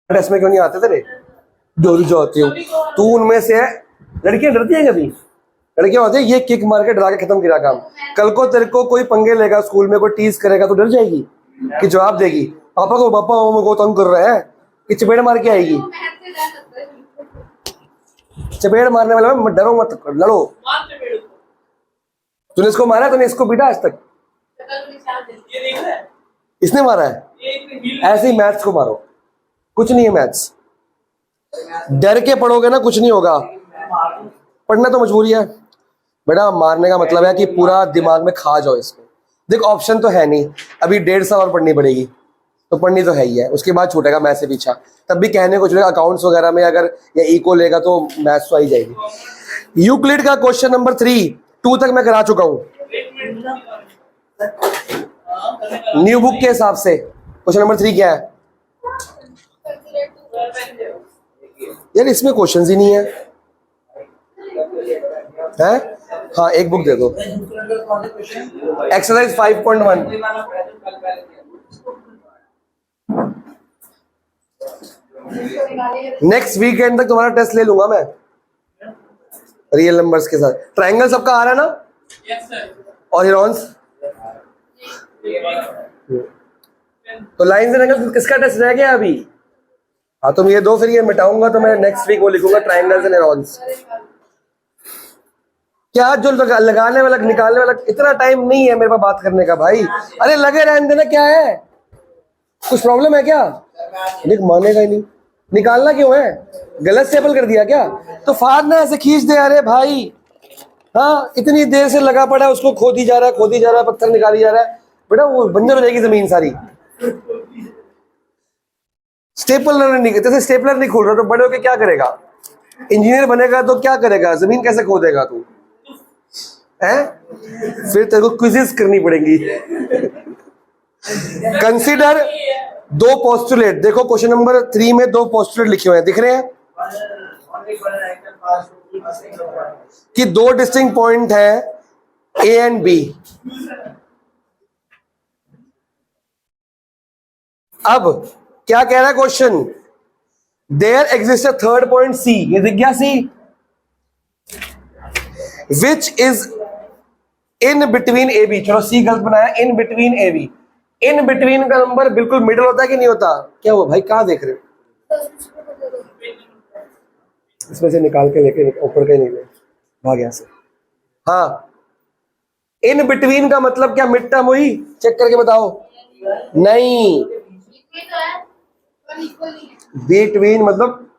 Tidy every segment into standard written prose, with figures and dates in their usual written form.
Test में क्यों नहीं आते तेरे? डर जाती हो तू उनमें से है। लड़कियां डरती हैं कभी? लड़कियां होती है ये किक मार के डरा के खत्म किया काम। कल को तेरे को कोई पंगे लेगा स्कूल में, कोई टीज करेगा तो डर जाएगी कि जवाब देगी पापा को तंग कर रहा है कि चपेट मार के आएगी। चपेट मारने वाला में डरो मत, लड़ो। तूने इसको मारा? तूने इसको पीटा आज तक? इसने मारा है? ऐसे ही मैथ्स को मारो, कुछ नहीं है मैथ्स। डर के पढ़ोगे ना कुछ नहीं होगा। पढ़ना तो मजबूरी है बेटा, मारने का मतलब है कि पूरा दिमाग में खा जाओ इसको। देख ऑप्शन तो है नहीं, अभी 1.5 साल और पढ़नी पड़ेगी, तो पढ़नी तो है ही है। उसके बाद छूटेगा मैथ से पीछा, तब भी कहने को छूटेगा अकाउंट्स वगैरह में अगर या इको लेगा तो मैथ्स तो आ ही जाएगी। यूक्लिड का क्वेश्चन नंबर 3 2 तक मैं करा चुका हूं न्यू बुक के हिसाब से। क्वेश्चन नंबर 3 क्या है यार? इसमें क्वेश्चंस ही नहीं है, है? हाँ एक बुक दे दो, एक्सरसाइज 5.1। नेक्स्ट वीकेंड तक तुम्हारा टेस्ट ले लूंगा मैं रियल नंबर्स के साथ। ट्रायंगल सबका आ रहा है ना? Yes sir. और हीरोन्स? तो लाइंस एंड एंगल्स किसका टेस्ट रह गया अभी? हाँ तुम ये दो, फिर ये मिटाऊंगा तो मैं नेक्स्ट वीक वो लिखूंगा ट्रायंगल्स एंड हीरोन्स। क्या जो लगाने वाला निकालने वाला, इतना टाइम नहीं है मेरे पास बात करने का भाई। अरे लगे रहने देना, क्या है? कुछ प्रॉब्लम है क्या? देख मानेगा ही नहीं। निकालना क्यों है? गलत स्टेपल कर दिया क्या? तो फाड़ ना ऐसे खींच दे। अरे भाई हाँ इतनी देर से लगा पड़ा है, उसको खोदी जा रहा है, पत्थर निकाली जा रहा है बेटा, वो बंजर हो जाएगी जमीन सारी। स्टेपलर नहीं, जैसे स्टेपलर नहीं खोल रहा तो बड़े होके क्या करेगा? इंजीनियर बनेगा तो क्या करेगा? जमीन कैसे खोदेगा तू? हैं? फिर तेरे को क्विज़ेस करनी पड़ेंगी। Consider 2 postulate. देखो क्वेश्चन नंबर 3 में 2 पोस्टुलेट लिखे हुए हैं, दिख रहे हैं कि 2 डिस्टिंक्ट पॉइंट है ए एंड बी। अब क्या कह रहा है question? There exist a third point C, ये दिख गया C, which is in between A B. चलो सी गलत बनाया, in between A B. In between का नंबर बिल्कुल मिडिल होता है कि नहीं होता? क्या हुआ भाई, कहां देख रहे हो? इसमें से निकाल के लेके ऊपर का ही नहीं भाग यहां से। हाँ इन बिटवीन का मतलब क्या? मिड टर्म हुई? चेक करके बताओ। नहीं, बिटवीन मतलब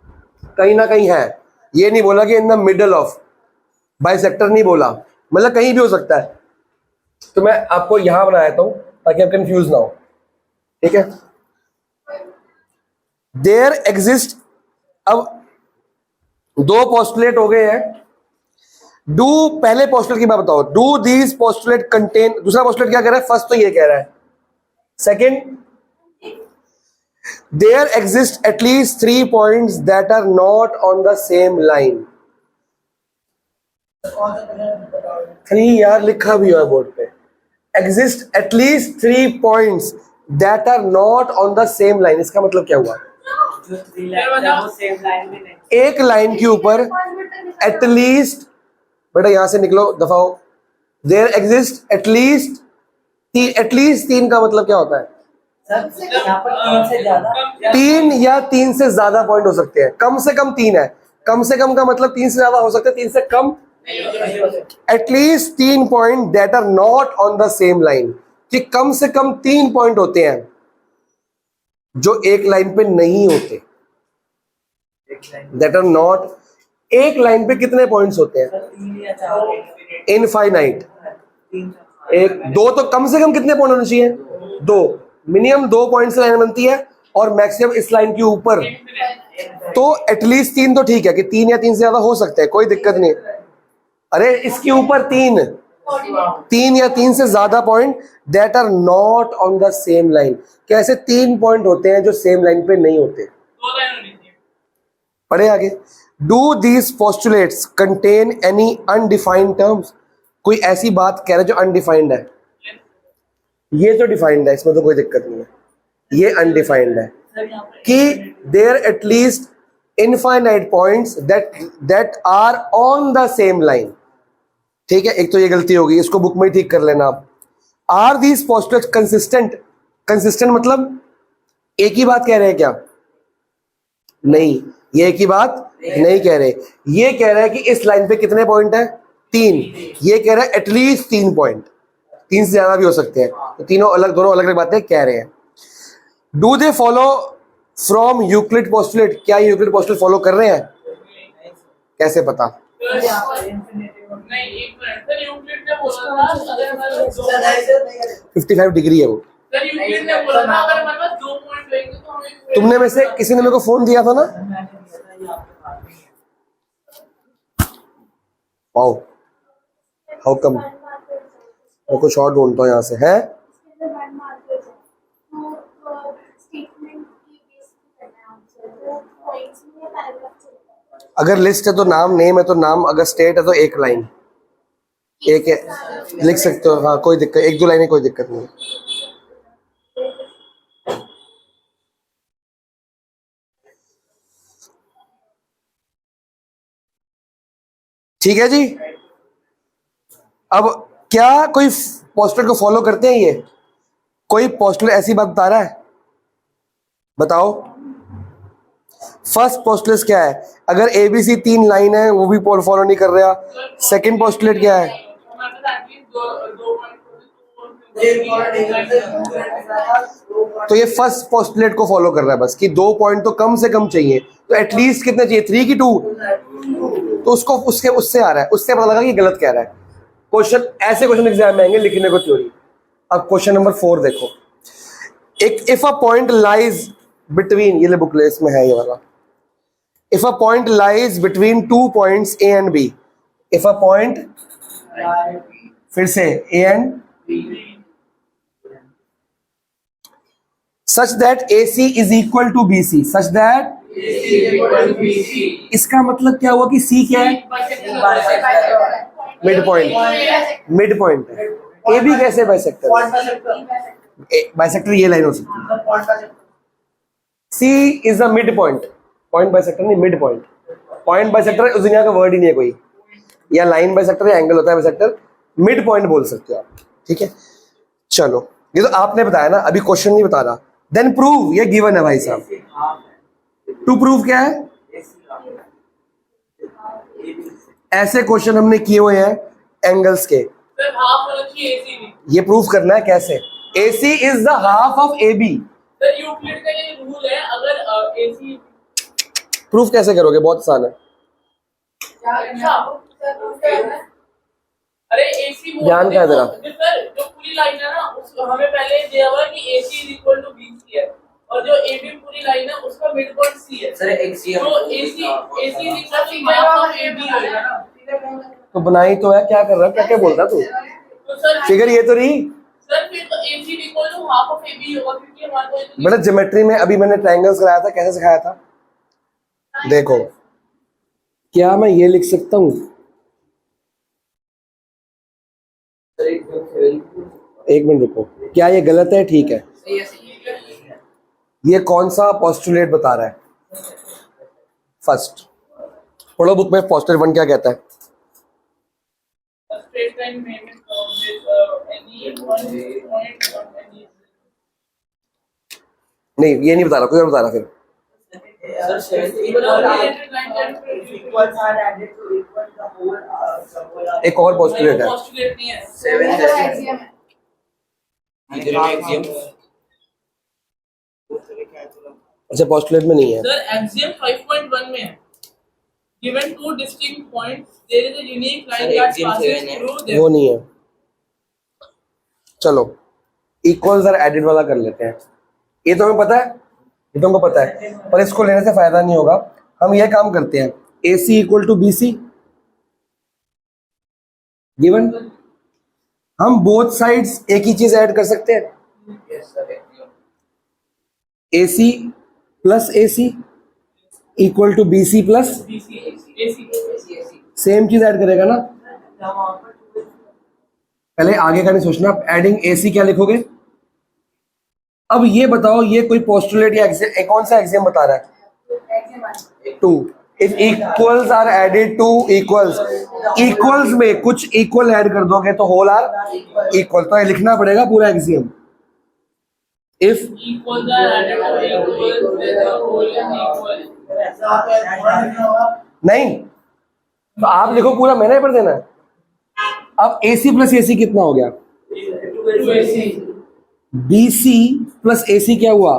कहीं ना कहीं है। ये नहीं बोला कि in the middle of, bisector नहीं बोला, मतलब कहीं भी हो सकता है। तो मैं आपको यहां बना देता हूं ताकि आप कंफ्यूज ना हो, ठीक है? देयर एग्जिस्ट, अब 2 पोस्टुलेट हो गए हैं। डू, पहले पोस्टुलेट की बात बताओ, डू दीज पोस्टुलेट कंटेन, दूसरा पोस्टुलेट क्या कह रहा है? फर्स्ट तो ये कह रहा है। Second, there exist at least 3 points that are not on the same line. 3 यार लिखा भी है बोर्ड पे। Exist at least 3 points that are not on the same line. इसका मतलब क्या हुआ? एक लाइन के ऊपर एटलीस्ट, बेटा यहां से निकलो, दफाओ। देयर एग्जिस्ट एटलीस्ट, एटलीस्ट 3 का मतलब क्या होता है? तीन या 3 से ज्यादा पॉइंट हो सकते हैं। कम से कम 3 है। कम से कम का मतलब 3 से ज्यादा हो सकते हैं, 3 से कम। At least 3 point that are not on the same line, कि कम से कम 3 पॉइंट होते हैं जो एक लाइन पे नहीं होते। दैट आर नॉट, एक लाइन पे कितने पॉइंट्स होते हैं? इनफाइनाइट। एक 2 तो कम से कम कितने पॉइंट होने चाहिए? 2, मिनिमम 2 पॉइंट से लाइन बनती है, और मैक्सिमम इस लाइन के ऊपर तो एटलीस्ट 3 तो ठीक है कि 3 या 3 से ज्यादा हो सकते हैं, कोई दिक्कत नहीं। अरे इसके ऊपर 3 या 3 से ज्यादा point that are not on the same line. कैसे 3 पॉइंट होते हैं जो सेम लाइन पे नहीं होते? पढ़े आगे। Do these postulates contain any undefined terms? कोई ऐसी बात कह रहा है जो अनडिफाइंड है? ये तो डिफाइंड है, इसमें तो कोई दिक्कत नहीं है। ये अनडिफाइंड है, कि there at least infinite points that are on the same line. ठीक है, एक तो ये गलती होगी, इसको बुक में ही ठीक कर लेना आप। Are these postulates consistent? Consistent मतलब एक ही बात कह रहे हैं क्या? नहीं, ये एक ही बात नहीं कह रहे। ये कह रहे हैं कि इस लाइन पे कितने पॉइंट है? 3। ये कह रहे हैं एटलीस्ट 3 पॉइंट, 3 से ज्यादा भी हो सकते हैं। तो तीनों अलग, दोनों अलग अलग बातें कह रहे हैं। Do they follow from Euclid postulate? क्या यूक्लिड पोस्टुलेट फॉलो कर रहे हैं? कैसे पता? 55 डिग्री है वो। तुमने में से किसी ने मेरे को फोन दिया था ना? Wow, how come? मैं कुछ और ढूंढता हूँ यहाँ से। है अगर लिस्ट है तो नाम, नेम है तो नाम, अगर स्टेट है तो एक लाइन, एक है, लिख सकते हो। हाँ, कोई दिक्कत, 1-2 लाइनें, कोई दिक्कत नहीं। ठीक है जी। अब क्या कोई पोस्टुलेट को फॉलो करते हैं? ये कोई पोस्टुलेट ऐसी बात बता रहा है? बताओ। फर्स्ट पोस्टुलेट क्या है? अगर एबीसी 3 लाइन है वो भी फॉलो नहीं कर रहा। सेकंड पोस्टुलेट क्या है? तो ये फर्स्ट पोस्टुलेट को फॉलो कर रहा है बस, कि 2 पॉइंट तो कम से कम चाहिए। तो एटलीस्ट कितने चाहिए? 3 की 2? तो उसको उससे आ रहा है, उससे पता लगा कि गलत कह रहा है। क्वेश्चन, ऐसे क्वेश्चन एग्जाम में आएंगे लिखने को थ्योरी। अब क्वेश्चन नंबर 4 देखो। एक if a point lies between, ये ले बुक ले, इसमें है ये वाला। If a point lies between 2 points A and B, if a point, फिर से A and such that AC is equal to BC, such that इसका मतलब क्या हुआ कि C क्या है? मिड पॉइंट, मिड पॉइंट है। ए बी कैसे बाइसेक्टर? बाइसेक्टर ये लाइन हो सकती है। C is the mid point, point bisector नहीं, मिड पॉइंट। पॉइंट बाइसेक्टर उस दुनिया का वर्ड ही नहीं है कोई, या लाइन बाइसेक्टर या एंगल होता है बाइसेक्टर, मिड पॉइंट बोल सकते हो आप। ठीक है, चलो, ये तो आपने बताया ना, अभी क्वेश्चन नहीं बता रहा। देन प्रूव, ये गिवन है भाई साहब। टू प्रूव क्या है? ऐसे क्वेश्चन हमने किए हुए हैं एंगल्स के। ये प्रूव करना है कैसे? AC is the half of AB। Euclid का ये रूल है, अगर AC प्रूफ कैसे करोगे? बहुत आसान है। अरे AC ध्यान क्या है जरा? जो पूरी लाइन है ना, उसको हमें पहले दिया हुआ है कि AC is equal to BC है, और जो AB पूरी लाइन है उसका मिड पॉइंट C है। सर तो AC is equal to half of AB होगा ना। तो बनाई तो है, क्या कर रहा है? क्या क्या बोलता तू? तो सर फिगर ये तो रही सर, फिर तो AC is equal to half of AB होगा, क्योंकि हमारे को बेटा ज्योमेट्री में अभी मैंने ट्रायंगल्स कराया था, कैसे सिखाया था? देखो, क्या मैं ये लिख सकता हूँ? एक मिनट रुको, क्या ये गलत है? ठीक है, ये कौन सा पोस्टुलेट बता रहा है? फर्स्ट पढ़ो बुक में, पोस्टुलेट 1 क्या कहता है? straight line may be found with any one point on any। नहीं, ये नहीं बता रहा, कोई और बता रहा। फिर एक और पोस्टुलेट है। पोस्टुलेट नहीं है, अच्छा, पोस्टुलेट में नहीं है सर। एक्सियम 5.1 में है, given two distinct points there is a unique line that passes through them। वो नहीं है। चलो, इक्वल्स और एडेड वाला कर लेते हैं। ये तो हमें पता है, ये तो हमको पता है, पर इसको लेने से फायदा नहीं होगा। हम यह काम करते हैं, AC equal to BC given. हम बोथ साइड्स एक ही चीज ऐड कर सकते हैं, AC plus AC equal to BC plus same चीज ऐड करेगा ना। पहले आगे का नहीं सोचना, एडिंग AC क्या लिखोगे? अब ये बताओ, ये कोई पोस्टुलेट या कौन सा एक्सियम बता रहा है? Two. If equals are added to equals, equals में कुछ इक्वल ऐड कर दोगे तो होल आर इक्वल। तो ये लिखना पड़ेगा पूरा axiom. If equals are added to equals, then the whole is equal. नहीं तो आप लिखो पूरा, मैंने पर देना है। अब AC प्लस AC कितना हो गया? 2AC. BC प्लस AC क्या हुआ?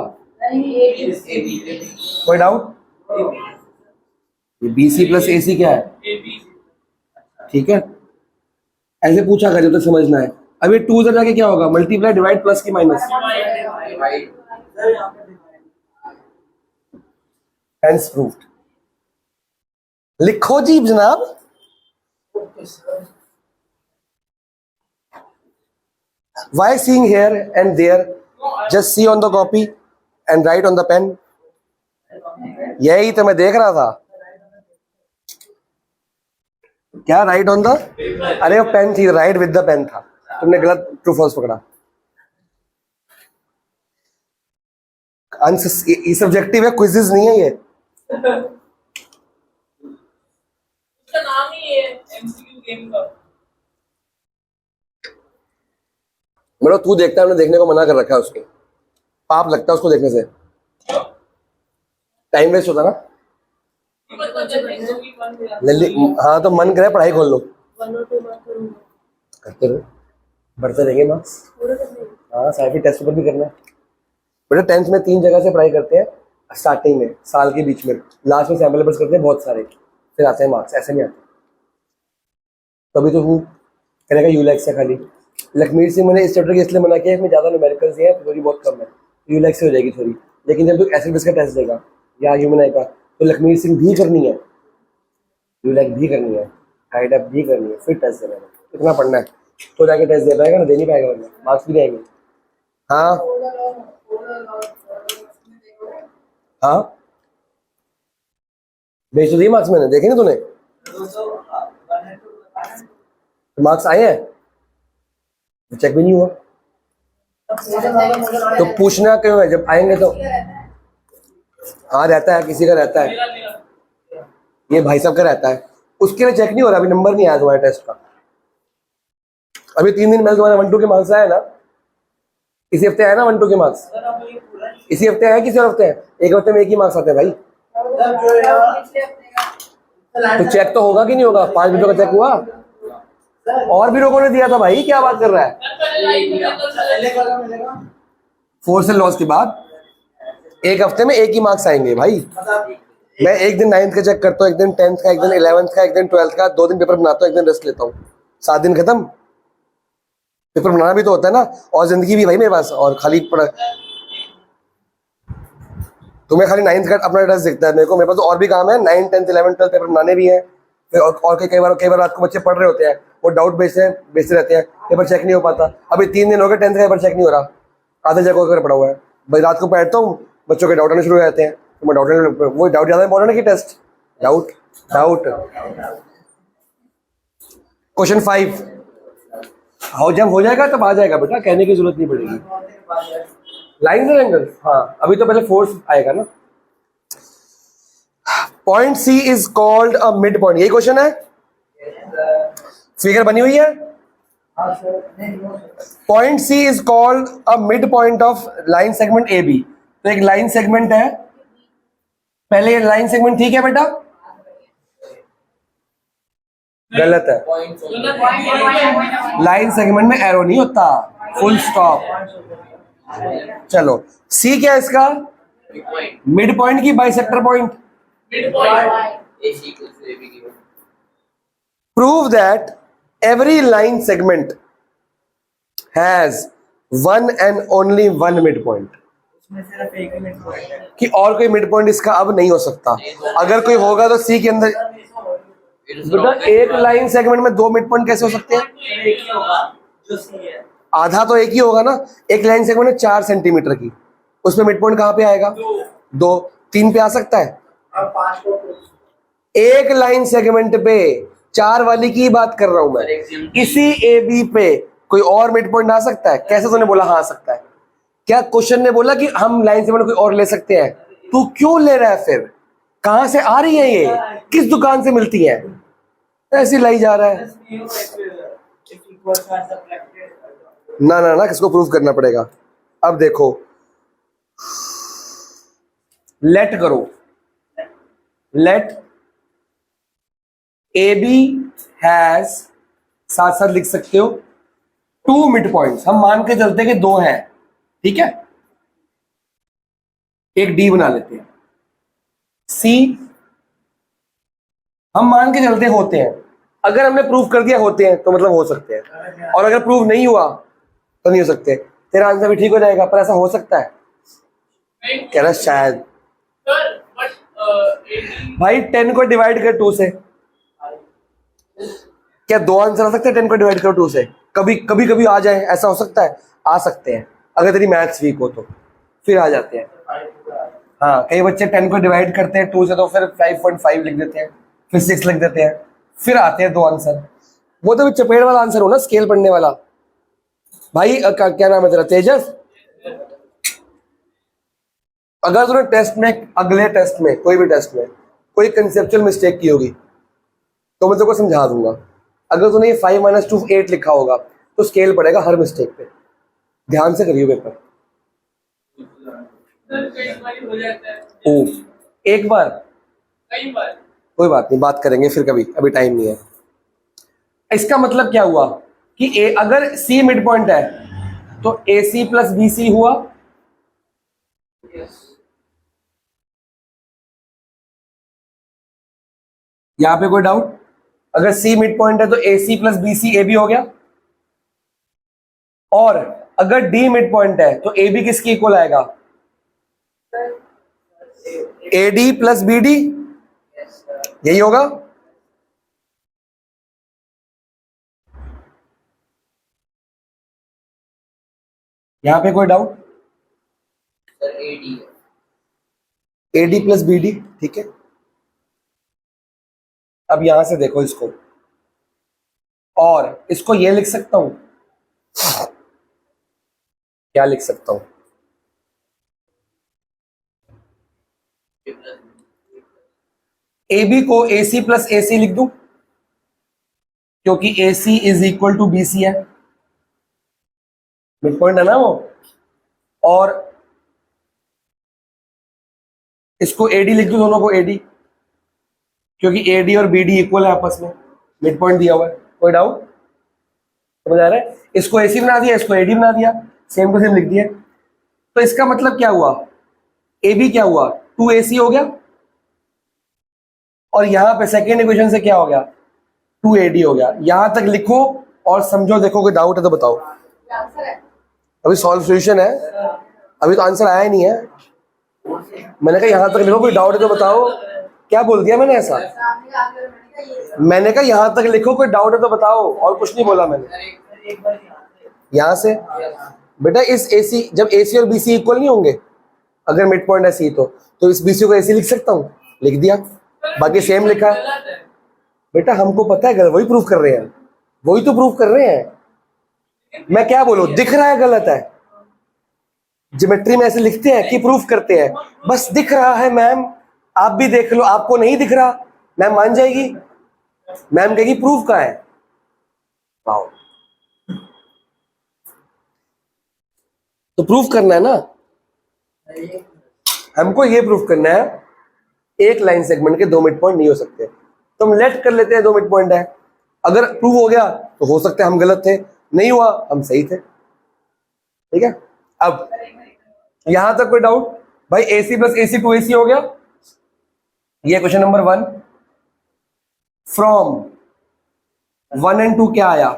कोई डाउट? BC प्लस AC क्या है? AB. ठीक है, ऐसे पूछा कर जब तक समझना है। अब ये 2 उधर जाके क्या होगा? मल्टीप्लाई, डिवाइड, प्लस की माइनस, हेंस प्रूव्ड। लिखो जी जनाब। Why seeing here and there? Just see on the copy and write on the pen. यही तो मैं देख रहा था। क्या राइट ऑन द? अरे वो पेन थी, राइट विद द पेन था। तुमने गलत ट्रू फॉल्स पकड़ा। ये सब्जेक्टिव है, क्विज़िज नहीं है ये। उसका नाम ही है MCQ गेम का। मेरा तू देखता है, हमने देखने को मना कर रखा है उसको। पाप लगता है उसको देखने से, टाइम वेस्ट होता ना। हाँ तो मन करे पढ़ाई खोल लो, करते रहो, बढ़ते रहेंगे मार्क्स। हाँ साइफी टेस्ट पर भी करना है बेटा। 10th में 3 जगह से पढ़ाई करते हैं, स्टार्टिंग में, साल के बीच में, लास्ट में सैम्पल पेपर्स करते हैं बहुत सारे, फिर आते हैं मार्क्स। ऐसे नहीं आते। तभी तो हूँ करेगा यूलैक्स से खाली। लखमीर सिंह मैंने इस चैप्टर के इसलिए मना किया, इसमें ज़्यादा न्यूमेरिकल्स हैं, थ्योरी बहुत कम है, यूलैक्स से हो जाएगी थ्योरी। लेकिन जब तू एसिड बेस का टेस्ट देगा या ह्यूमन आई का, तो लखमीर सिंह भी करनी है, यूलैक्स भी करनी है, हाइड अप भी करनी है, फिर टेस्ट देना है। इतना पढ़ना है तो जाके टेस्ट दे पाएगा ना, दे नहीं पाएगा वरना मार्क्स भी जाएंगे। हाँ हाँ भेज तो दिए मार्क्स मैंने, देखे ना तूने? मार्क्स आए हैं, चेक भी नहीं हुआ तो पूछना क्यों है? जब आएंगे तो हाँ रहता है, किसी का रहता है, ये भाई साहब का रहता है, उसके लिए चेक नहीं हो रहा, अभी नंबर नहीं आया तुम्हारे टेस्ट का। अभी 3 दिन पहले तुम्हारे 1-2 के मार्क्स आए ना, इसी हफ्ते आया ना 1-2 के मार्क्स, इसी हफ्ते आया, किसी और हफ्ते है? एक हफ्ते में एक ही मार्क्स आते हैं भाई। तो चेक तो होगा कि नहीं होगा? 5 बच्चों का चेक हुआ, और भी लोगों ने दिया था भाई, क्या बात कर रहा है? 4 से लॉस के बाद एक हफ्ते में एक ही मार्क्स आएंगे भाई। मैं एक दिन 9th का चेक करता हूँ, एक दिन 10th का, एक दिन 11th का, एक दिन 12th का, 2 दिन पेपर बनाता हूँ, एक दिन रेस्ट लेता हूँ, 7 दिन खत्म। पेपर बनाना भी तो होता है ना, और जिंदगी भी भाई मेरे पास, और खाली तुम्हें खाली 9th का अपना टेस्ट दिखता है, मेरे को मेरे पास तो और भी काम है। 9, 10, 11, 12 पेपर बनाने भी हैं, फिर और कई बार रात को बच्चे पढ़ रहे होते हैं, वो डाउट बेचते रहते हैं, पेपर चेक नहीं हो पाता। अभी 3 दिन हो गए 10th का पेपर चेक नहीं हो रहा, आधे जगह होकर पड़ा हुआ है भाई। रात को बैठता हूँ, बच्चों के डाउट आने शुरू हो जाते हैं, तो मैं वो डाउट ज़्यादा इंपॉर्टेंट है कि टेस्ट? डाउट। क्वेश्चन 5 जब हो जाएगा तब आ जाएगा बेटा, कहने की जरूरत नहीं पड़ेगी। लाइन और एंगल, हाँ अभी तो पहले फोर्स आएगा ना। Point C is called a mid point, यही क्वेश्चन है, फिगर बनी हुई है। Point C is called a mid point of line segment A B. तो एक लाइन सेगमेंट है, पहले ये लाइन सेगमेंट ठीक है बेटा? गलत है, लाइन सेगमेंट में एरो नहीं होता, फुल स्टॉप। चलो सी क्या है इसका? मिड पॉइंट की bisector point. Prove that every line segment has one and only one mid point, कि और कोई मिड पॉइंट इसका अब नहीं हो सकता। अगर कोई होगा तो सी के अंदर बेटा, एक लाइन सेगमेंट में 2 मिड पॉइंट कैसे हो सकते हैं? आधा तो एक ही होगा ना। एक लाइन सेगमेंट है 4 सेंटीमीटर की, उसमें मिड पॉइंट कहां पे आएगा? 2, 3 पे आ सकता है। एक लाइन सेगमेंट पे 4 वाली की बात कर रहा हूं मैं। इसी ए बी पे कोई और मिड पॉइंट आ सकता है? कैसे तूने बोला हाँ आ सकता है? क्या क्वेश्चन ने बोला कि हम लाइन सेगमेंट कोई और ले सकते हैं? तू क्यों ले रहा है फिर? कहां से आ रही है ये? किस दुकान से मिलती है? ऐसी लाई जा रहा है। ना ना ना, किसको प्रूव करना पड़ेगा? अब देखो, लेट करो, लेट ए बी हैज, साथ साथ लिख सकते हो, 2 मिड पॉइंट्स। हम मान के चलते कि 2 हैं, ठीक है? एक डी बना लेते हैं। सी हम मान के चलते होते हैं। अगर हमने प्रूव कर दिया होते हैं तो मतलब हो सकते हैं, और अगर प्रूव नहीं हुआ तो नहीं हो सकते। तेरा आंसर भी ठीक हो जाएगा, पर ऐसा हो सकता है? कह रहा शायद। भाई 10 को डिवाइड कर 2 से, क्या 2 आंसर आ सकते हैं 10 को डिवाइड कर 2 से? कभी कभी कभी आ जाए, ऐसा हो सकता है? आ सकते हैं, अगर तेरी मैथ्स वीक हो तो फिर आ जाते हैं। हाँ, कई बच्चे 10 को डिवाइड करते हैं 2 से तो फिर 5.5 लिख देते हैं, फिर 6 लिख देते हैं, फिर आते हैं 2 आंसर। वो तो चपेट वाला आंसर हो ना, स्केल पढ़ने वाला। भाई क्या नाम है तेरा? तेजस। अगर तूने टेस्ट में, अगले टेस्ट में, कोई भी टेस्ट में कोई कंसेप्चुअल मिस्टेक की होगी तो मैं तेरे को समझा दूंगा। अगर तूने ये 5 - 2 8 लिखा होगा तो स्केल पड़ेगा हर मिस्टेक पे। ध्यान से करियो पेपर। ओ, एक बार, कई बार, कोई बात नहीं, बात करेंगे फिर कभी, अभी टाइम नहीं है। इसका मतलब क्या हुआ कि अगर सी मिड पॉइंट है तो ए सी प्लस बी सी हुआ। यहां पे कोई डाउट? अगर सी मिड पॉइंट है तो A C plus B C A B हो गया। और अगर डी मिड पॉइंट है तो ए बी किसकी इक्वल आएगा? A D plus B D, यही होगा। यहां पे कोई doubt? A D plus B D, ठीक है। अब यहां से देखो इसको, और इसको ये लिख सकता हूं, क्या लिख सकता हूं? ए बी को ए सी प्लस ए सी लिख दूं, क्योंकि A C is equal to B C है, मिड पॉइंट है ना वो। और इसको ए डी लिख दूं, दोनों को ए डी, क्योंकि ए डी और बी डी इक्वल है आपस में, मिड पॉइंट दिया हुआ है। कोई डाउट? समझ आ रहा है? इसको ए सी बना दिया, इसको ए डी बना दिया, सेम टू सेम लिख दिया। तो इसका मतलब क्या हुआ? ए बी क्या हुआ? 2 ए सी हो गया, और यहां पे सेकेंड इक्वेशन से क्या हो गया? 2 ए डी हो गया। यहां तक लिखो और समझो। देखो कोई डाउट है तो बताओ। अभी सॉल्व सोल्यूशन है, अभी तो आंसर आया ही नहीं है। मैंने कहा यहां तक लिखो, कोई डाउट है तो बताओ। क्या बोल दिया मैंने ऐसा? मैंने कहा यहां तक लिखो, कोई डाउट है तो बताओ, और कुछ नहीं बोला मैंने। यहां से बेटा, इस AC, जब AC और BC इक्वल नहीं होंगे, अगर मिड पॉइंट है C तो इस BC को AC लिख सकता हूं, लिख दिया, बाकी सेम लिखा। बेटा हमको पता है गलत, वही प्रूफ कर रहे हैं, वही तो प्रूफ कर रहे हैं। मैं क्या बोलूं? दिख रहा है गलत है। ज्योमेट्री में ऐसे लिखते हैं कि प्रूफ करते हैं, बस दिख रहा है मैम, आप भी देख लो। आपको नहीं दिख रहा, मैम मान जाएगी, मैम कहेगी प्रूफ कहाँ है। वाओ, तो प्रूफ करना है ना, हमको ये प्रूफ करना है एक लाइन सेगमेंट के 2 मिड पॉइंट नहीं हो सकते। तो हम लेट कर लेते हैं 2 मिड पॉइंट है। अगर प्रूव हो गया तो हो सकता है हम गलत थे, नहीं हुआ हम सही थे। ठीक है, अब यहां तक कोई डाउट? भाई AC प्लस AC 2 AC हो गया। ये क्वेश्चन नंबर 1। फ्रॉम 1 and 2 क्या आया?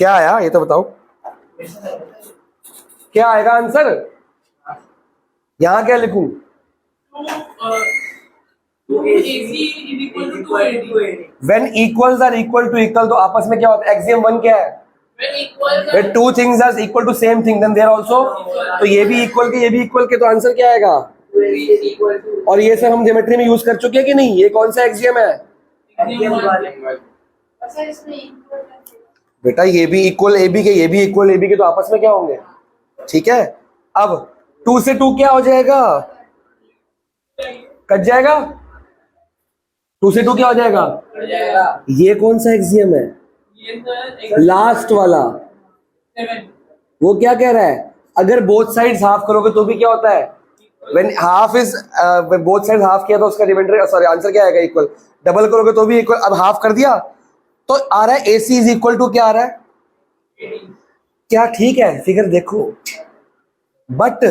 क्या आया ये तो बताओ, क्या आएगा आंसर? यहां क्या लिखूं? 2AC is equal to 2AD. When equals are equal to equal, तो आपस में क्या होता है? Axiom 1 क्या है? When equals When two things are equal to same thing, then they are also, तो ये भी इक्वल के, ये भी इक्वल के, तो आंसर क्या आएगा? और ये सब हम ज्योमेट्री में यूज कर चुके हैं कि नहीं? ये कौन सा एक्सियम है? बेटा ये भी इक्वल ए बी के, ये भी इक्वल ए बी के, तो आपस में क्या होंगे? ठीक है, अब 2 से 2 क्या हो जाएगा? कट जाएगा। 2 से 2 क्या हो जाएगा? ये कौन सा एक्सियम है? लास्ट वाला। वो क्या कह रहा है? अगर बोथ साइड्स हाफ करोगे तो भी क्या होता है? When half is both sides half किया तो उसका रिमाइंडर, सॉरी आंसर क्या आएगा? इक्वल। डबल करोगे तो भी इक्वल। अब हाफ कर दिया तो आ रहा है AC इज इक्वल टू क्या आ रहा है? क्या ठीक है? फिगर देखो। बट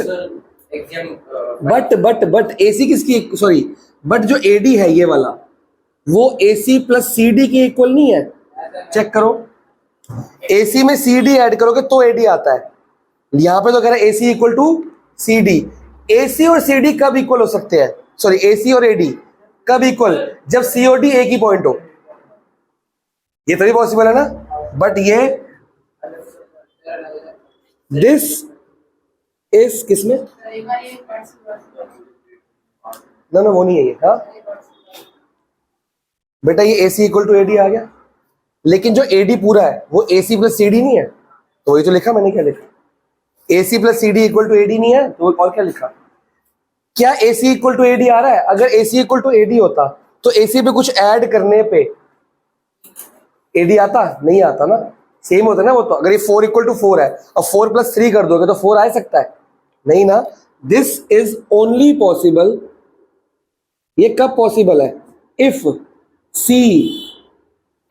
AC किसकी, सॉरी, बट जो AD है ये वाला, वो AC प्लस CD की इक्वल नहीं है। चेक करो, AC में CD ऐड करोगे तो AD आता है। यहां पे तो कह रहा है AC equal to CD। AC और CD कब इक्वल हो सकते हैं? सॉरी, AC और AD कब इक्वल? जब C और D एक ही पॉइंट हो, ये तभी पॉसिबल है ना। बट ये दिस इज किसमें? ना वो नहीं है ये। हाँ बेटा, ये AC इक्वल टू AD आ गया, लेकिन जो AD पूरा है वो AC प्लस CD नहीं है। तो वही तो लिखा मैंने। क्या लिखा? AC plus CD equal to AD नहीं है, तो और क्या लिखा? क्या AC इक्वल टू AD आ रहा है? अगर AC इक्वल टू AD होता तो AC पे कुछ ऐड करने पे AD आता? नहीं आता ना, सेम होता है ना वो तो। अगर ये 4 इक्वल टू 4 है और 4 प्लस 3 कर दोगे तो 4 आ सकता है? नहीं ना। दिस इज ओनली पॉसिबल, ये कब पॉसिबल है? If C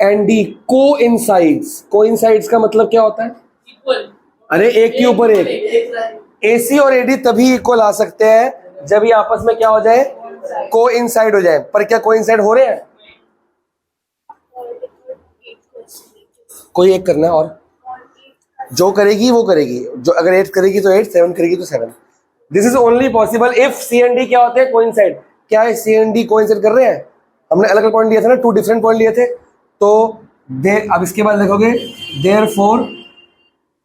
and D coincides. Coincides का मतलब क्या होता है? इक्वल। अरे एक के ऊपर एक। AC और AD तभी इक्वल आ सकते हैं जब ये आपस में क्या हो जाए? कोइंसाइड हो जाए। पर क्या कोइंसाइड हो रहे हैं? कोई एक करना है, और जो करेगी वो करेगी। जो अगर 8 करेगी तो 8, 7 करेगी तो 7। This is only possible if C and D क्या होते हैं? कोइंसाइड। क्या है? C एंड D कोइंसाइड कर रहे हैं। हमने अलग अलग पॉइंट लिए थे ना, 2 डिफरेंट पॉइंट लिए थे। तो अब इसके बाद देखोगे, देयरफॉर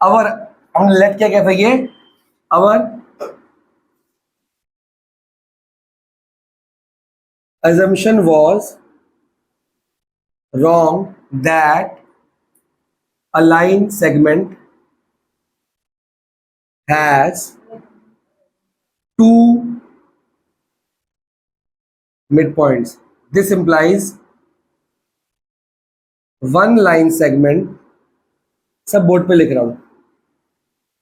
अवर, हमने लेट क्या कहता है? ये अवर assumption was wrong that a line segment has 2 midpoints. This implies one line segment, सब बोर्ड पे लिख रहा हूं,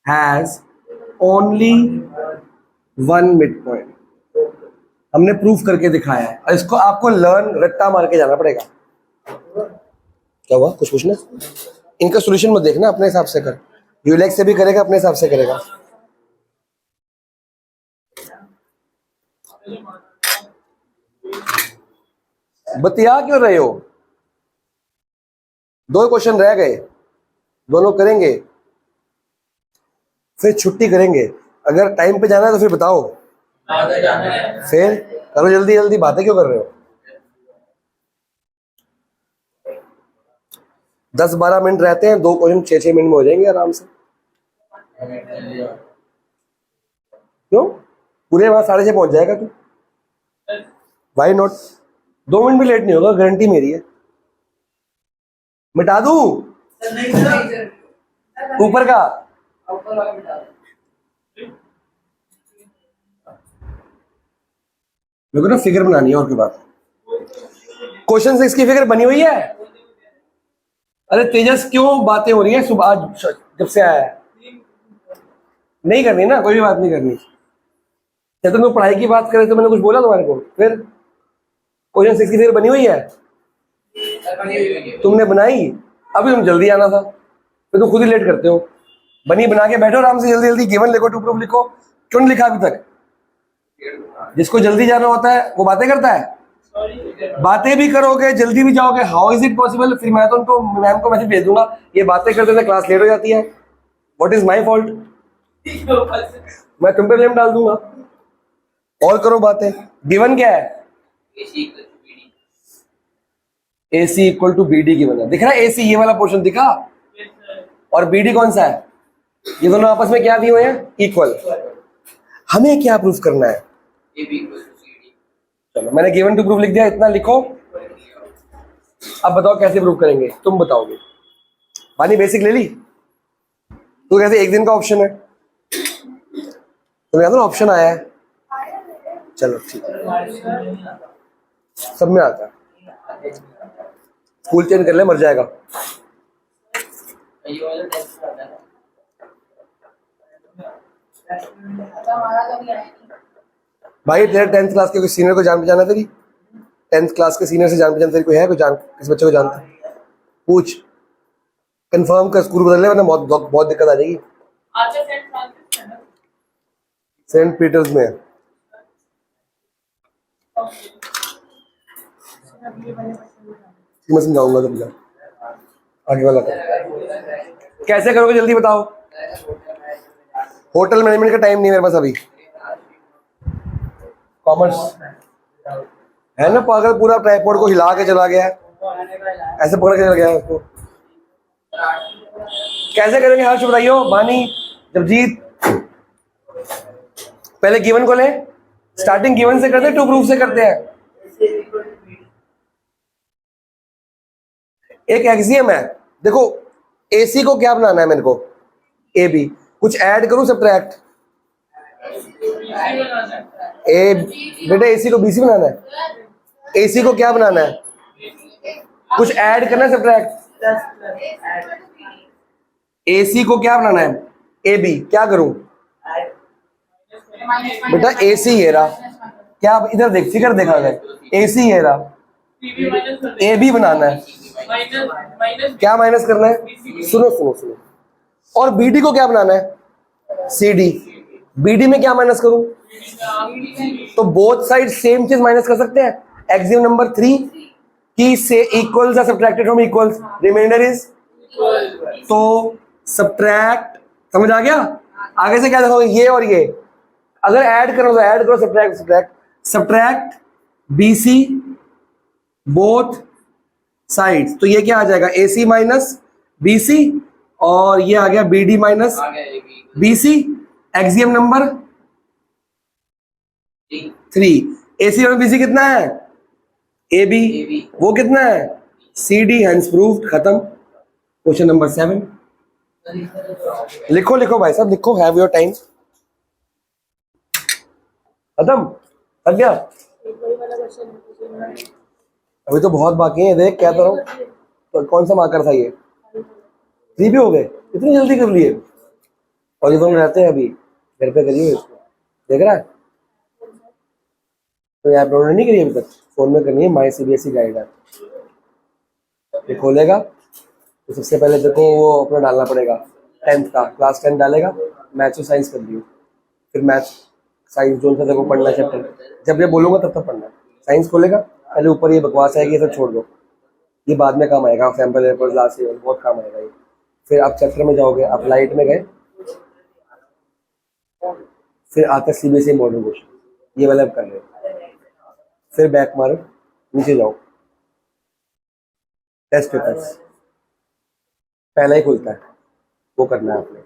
has only one midpoint. हमने प्रूफ करके दिखाया है, और इसको आपको लर्न रट्टा मार के जाना पड़ेगा। क्या हुआ? कुछ पूछना? इनका सॉल्यूशन मत देखना, अपने हिसाब से कर। यूलेक्स से भी करेगा, अपने हिसाब से करेगा। बतिया क्यों रहे हो? 2 क्वेश्चन रह गए, दोनों करेंगे, फिर छुट्टी करेंगे। अगर टाइम पे जाना है तो फिर बताओ, फिर करो जल्दी जल्दी। बातें क्यों कर रहे हो? 10-12 मिनट रहते हैं, 2 क्वेश्चन 6-6 मिनट में हो जाएंगे आराम से। क्यों? पूरे वहां 6:30 पहुंच जाएगा तू। Why not? 2 मिनट भी लेट नहीं होगा, गारंटी मेरी है। मिटा दूं ऊपर का? मेरे को ना फिगर बनानी है, और की बात। क्वेश्चन 6 की फिगर बनी हुई है। अरे तेजस, क्यों बातें हो रही है सुबह, आज जब से आया है? नहीं करनी ना, कोई भी बात नहीं करनी। जब तुम पढ़ाई की बात करे तो मैंने कुछ बोला तुम्हारे को? फिर क्वेश्चन 6 की फिगर बनी हुई है, तुमने बनाई, अभी तुम जल्दी आना था, फिर तुम खुद ही लेट करते हो। बनी बना के बैठो आराम से, जल्दी जल्दी गिवन लिखो, टू प्रूफ लिखो। क्यों नहीं लिखा अभी तक? जिसको जल्दी जाना होता है वो बातें करता है। बातें भी करोगे, जल्दी भी जाओगे, हाउ इज इट पॉसिबल? फिर मैं तो उनको, मैम को मैसेज भेज दूंगा, ये बातें करते थे क्लास लेट हो जाती है। What is my fault? मैं तुम पे ब्लेम डाल दूंगा। और करो बातें। गिवन क्या है? AC equal to BD given है। दिख रहा है AC, ये वाला पोर्शन दिखा? और BD कौन सा है? ये दोनों आपस में क्या दिए हुए हैं? इक्वल। हमें क्या प्रूफ करना है? चलो, मैंने गिवन टू प्रूफ लिख दिया, इतना लिखो। अब बताओ कैसे प्रूफ करेंगे, तुम बताओगे। बानी बेसिक ले ली? तो कैसे एक दिन का ऑप्शन है? तो कहता ना ऑप्शन आया है। चलो ठीक है, सब में आता है। स्कूल चेंज कर ले, मर जाएगा। भाई तेरे 10th क्लास के कोई सीनियर को जान पहचान है तेरी? 10th क्लास के सीनियर से जान पहचान तेरी कोई है? कोई जान, किस बच्चे को जानता है? पूछ, कंफर्म कर, स्कूल बदल ले वरना बहुत दिक्कत आ जाएगी। सेंट पीटर्स में है। मैं समझाऊंगा तुमको आगे वाला। कैसे करोगे जल्दी बताओ? होटल मैनेजमेंट का टाइम नहीं है मेरे पास अभी। कॉमर्स है ना पागल, पूरा ट्राइपॉड को हिला के चला गया है, ऐसे पकड़ के चला गया है उसको। कैसे करेंगे हर्ष बताइयो? बानी, जबजीत, पहले गिवन को ले। स्टार्टिंग गिवन से करते हैं, टू प्रूफ से करते हैं? एक एक्सियम है, देखो एसी को क्या बनाना है मेरे को? A B. कुछ ऐड करूं सब्ट्रैक्ट? ए बेटा एसी को बीसी बनाना है। एसी को क्या बनाना है? कुछ ऐड करना है सब्ट्रैक्ट? एसी को क्या बनाना है? A B. क्या करूं बेटा? एसी है रहा, क्या इधर देख, फिगर देखा गया, एसी है रहा, ए बी बनाना है। क्या माइनस करना है? सुनो सुनो सुनो। और बीडी को क्या बनाना है? C D. बीडी में क्या माइनस करूं? तो बोथ साइड सेम चीज माइनस कर सकते हैं। एक्सियम नंबर 3 की से equals are subtracted from equals, remainder is. तो सब्ट्रैक्ट, समझ आ गया? आगे से क्या देखोगे? ये और ये अगर ऐड करो तो ऐड करो, subtract subtract subtract BC both sides. तो ये क्या आ जाएगा? AC माइनस BC, और ये आ गया BD minus BC। Axiom number 3। AC और BC कितना है? AB। वो कितना है? CD। हेंस प्रूव्ड, खत्म। Question number 7। लिखो लिखो भाई साहब, लिखो, हैव योर टाइम। खत्म, लग गया? अभी तो बहुत बाकी है, देख क्या करो। तो कौन सा मार्कर था ये? 3 भी हो गए? इतनी जल्दी कर लिए? और ये तुम रहते हैं अभी घर पे, करिए इसको, देख रहा है? तो ऐप डाउनलोड नहीं करी अभी तक? फोन में करनी है, माई CBSE गाइड ऐप। ये खोलेगा तो सबसे पहले देखो वो अपना डालना पड़ेगा 10th का, क्लास 10 डालेगा, मैथ्स और साइंस कर दियो। फिर मैथ्स साइंस जोन से देखो पढ़ना चैप्टर, जब ये बोलूंगा तब तक पढ़ना। साइंस खोलेगा, पहले ऊपर ये बकवास है कि ये सब छोड़ दो, ये बाद में काम आएगा, सैंपल पेपर लास्ट ईयर बहुत काम आएगा ये। फिर आप चैप्टर में जाओगे, आप लाइट में गए, फिर आता CBSE मॉडल क्वेश्चन, ये वाला कर रहे हो। फिर बैक मारो, नीचे जाओ, टेस्ट पेपर्स पहला ही खुलता है, वो करना है आपने।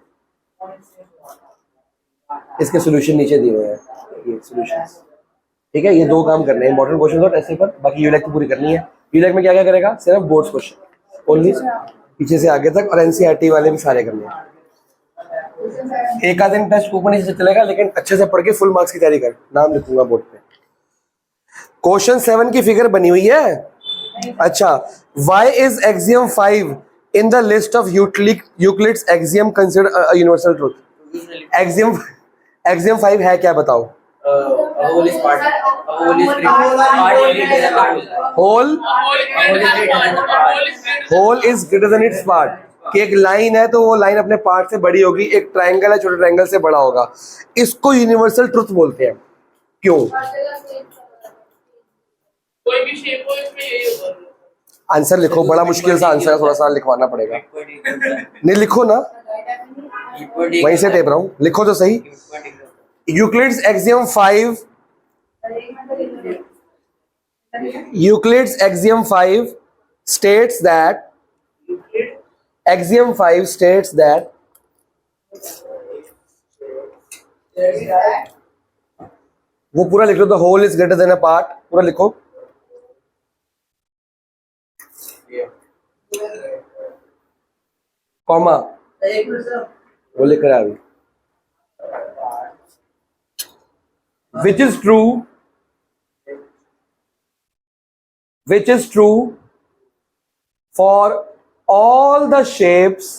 इसके सॉल्यूशन नीचे दिए हुए हैं, ये सॉल्यूशंस, ठीक है? ये 2 काम करने हैं, इंपॉर्टेंट क्वेश्चन और टेस्ट पेपर। बाकी यूलैक की पूरी करनी है। यूलैक में क्या क्या करेगा? सिर्फ बोर्ड्स क्वेश्चन ओनली, पीछे से आगे तक, और NCERT वाले भी सारे करने हैं। एक आध दिन टेस्ट ऊपर नीचे से चलेगा, लेकिन अच्छे से पढ़ के फुल मार्क्स की तैयारी कर। नाम लिखूंगा बोर्ड पे। क्वेश्चन 7 की फिगर बनी हुई है। अच्छा, why is axiom 5 in the list of Euclid's axiom considered universal truth? Axiom 5 है क्या बताओ? whole is part whole is greater than its part. कि एक लाइन है तो वो लाइन अपने पार्ट से बड़ी होगी, एक ट्रायंगल है छोटे ट्रायंगल से बड़ा होगा। इसको यूनिवर्सल ट्रुथ बोलते हैं। क्यों? कोई भी शेप हो इसमें यही होगा। आंसर लिखो, बड़ा मुश्किल सा आंसर है, थोड़ा सा लिखवाना पड़ेगा। नहीं लिखो ना, वहीं से टेप रहा हूं, लिखो तो सही। यूक्लिड्स एक्सियम 5 states that वो पूरा लिख लो, the whole is greater than a part, पूरा लिखो। कॉमा, वो लिख रहा है अभी। Which is true for all the shapes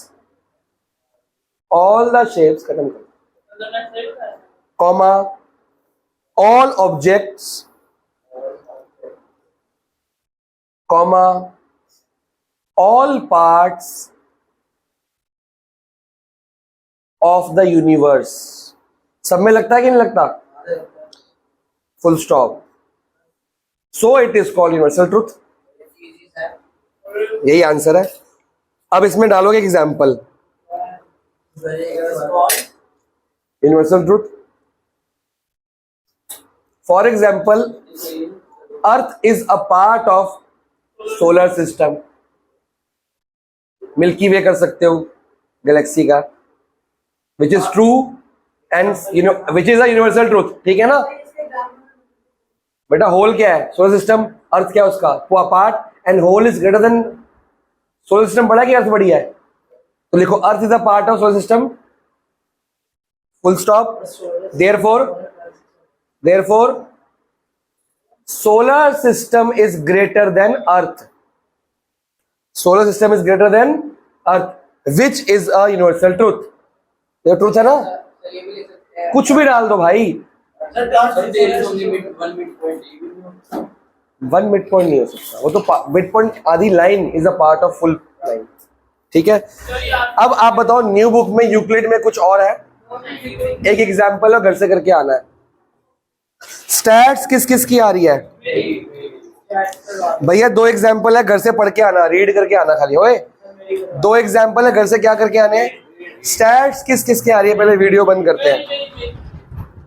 खत्म करो, comma, all objects, comma, all parts of the universe। सब में लगता है कि नहीं लगता? Full stop. So it is called universal truth. यही आंसर है। अब इसमें डालोगे example, universal truth. For example, earth is a part of solar system. Milky Way कर सकते हो गैलेक्सी का, which is true and which is a universal truth. ठीक है ना बेटा? होल क्या है? Solar system. अर्थ क्या है उसका? Part, and whole is greater than solar system. बड़ा कि अर्थ बड़ी है? तो लिखो earth is a part of solar system, full stop. Therefore solar system is greater than earth. Solar system is greater than earth, which is a universal truth. ये truth है ना? कुछ भी डाल दो भाई। वन मिड पॉइंट नहीं हो सकता, वो तो मिड पॉइंट आधी line is a part of full line. ठीक है, अब आप बताओ न्यू बुक में यूक्लिड में कुछ और है? एक एग्जाम्पल है, घर से करके आना है। स्टैट्स किस किस की आ रही है भैया? दो एग्जाम्पल है, घर से पढ़ के आना, रीड करके आना खाली। ओए, दो एग्जाम्पल है, घर से क्या करके आने? स्टैट्स किस किस की आ रही है? पहले वीडियो बंद करते हैं।